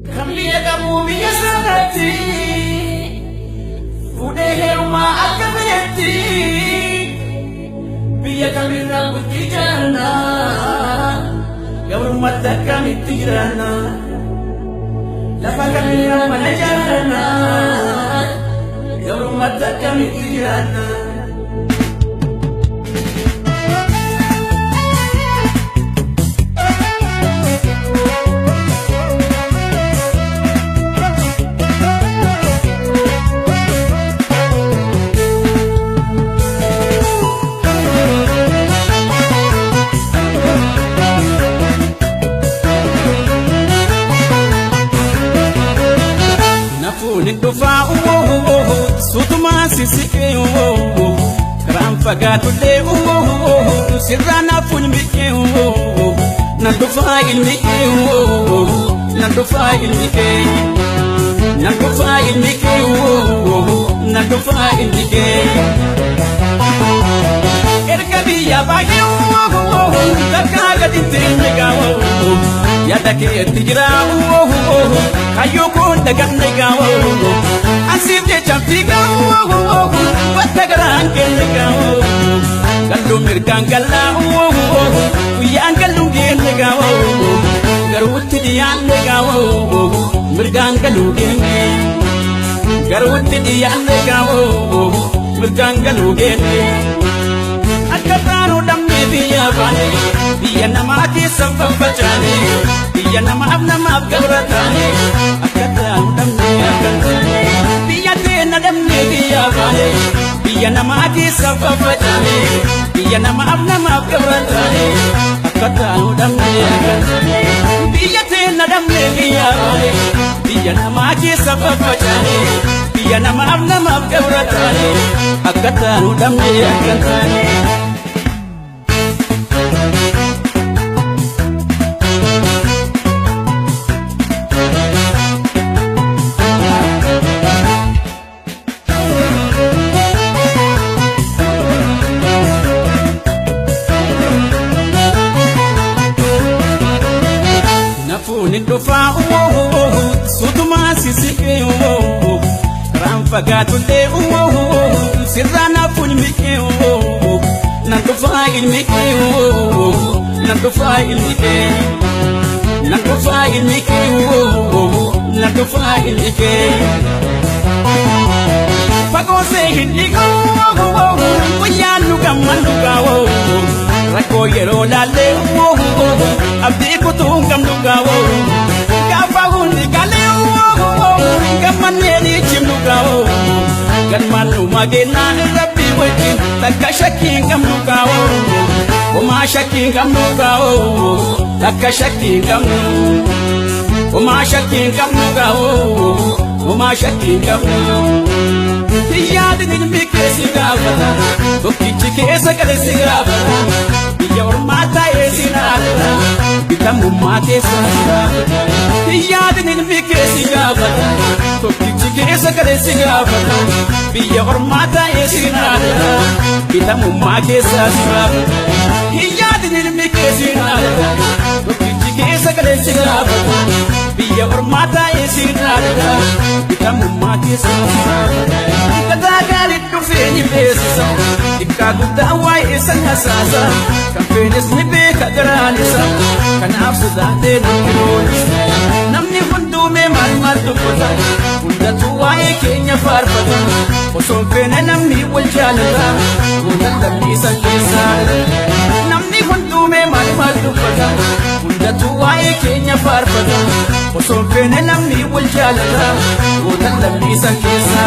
Kambia kamu biya sanati Udah heruma akabeti Biya kami rambut kijana Gawar mata kami tirana Lapa kami ramana jana Gawar mata kami tirana Nidufa sutuma sisi karam fagatu le sirana funmi nandufa ilmi nandufa ilmi nandufa ilmi nandufa ilmi erkabi ya bayu takaga dintenga yada ke tijrawo ayoko ndaganega asite champiga watagaran kenega galumir kangala uyangalu genega garuti diyanega mirgangalu genge garuti diyanega mirgangalu genge akabaro damme biya bane biya namati sabba bachane biya namab gawratane akabaro damme akantane biya tena damme biya bane biya namati sabba bachane biya namab gawratane akabaro damme akantane biya tena damme biya bane biya namati sabba bachane biya namab gawratane akabaro damme akantane Nidufa sutuma sisi karam fagatu le sirana funmi nandufa ilmi nandufa ilmi nandufa ilmi nandufa ilmi pagose hindigo uyanu kamanuga rako yero lale abdi kutungam nugawo kafahundi kaleo kamaneni chimnugawo ganmanu magena rabbi wajin takashakingam nugawo oma shakingam nugawo takashakingam oma shakingam nugawo oma shakingam yadin mikesi gavata tokichi kesa kalesi gavata your mata esinada bitamu mate sara yadin mikesi gavata tokichi kesa kalesi gavata your mata esinada bitamu mate sara yadin mikesi gavata tokichi kesa kalesi gavata your mata esinada bitamu mate sara Kadagali tufeni pesa ikaguda wai isanya sasa kampenis ni be kadralisa kanafsu date dukironi namni hundu me mal tukuta hunda tuwai kenya farfata oson pene namni waljalata hunda damni sankesa namni hundu me mal tukuta hunda tuwai kenya farfata oson pene namni waljalata hunda damni sankesa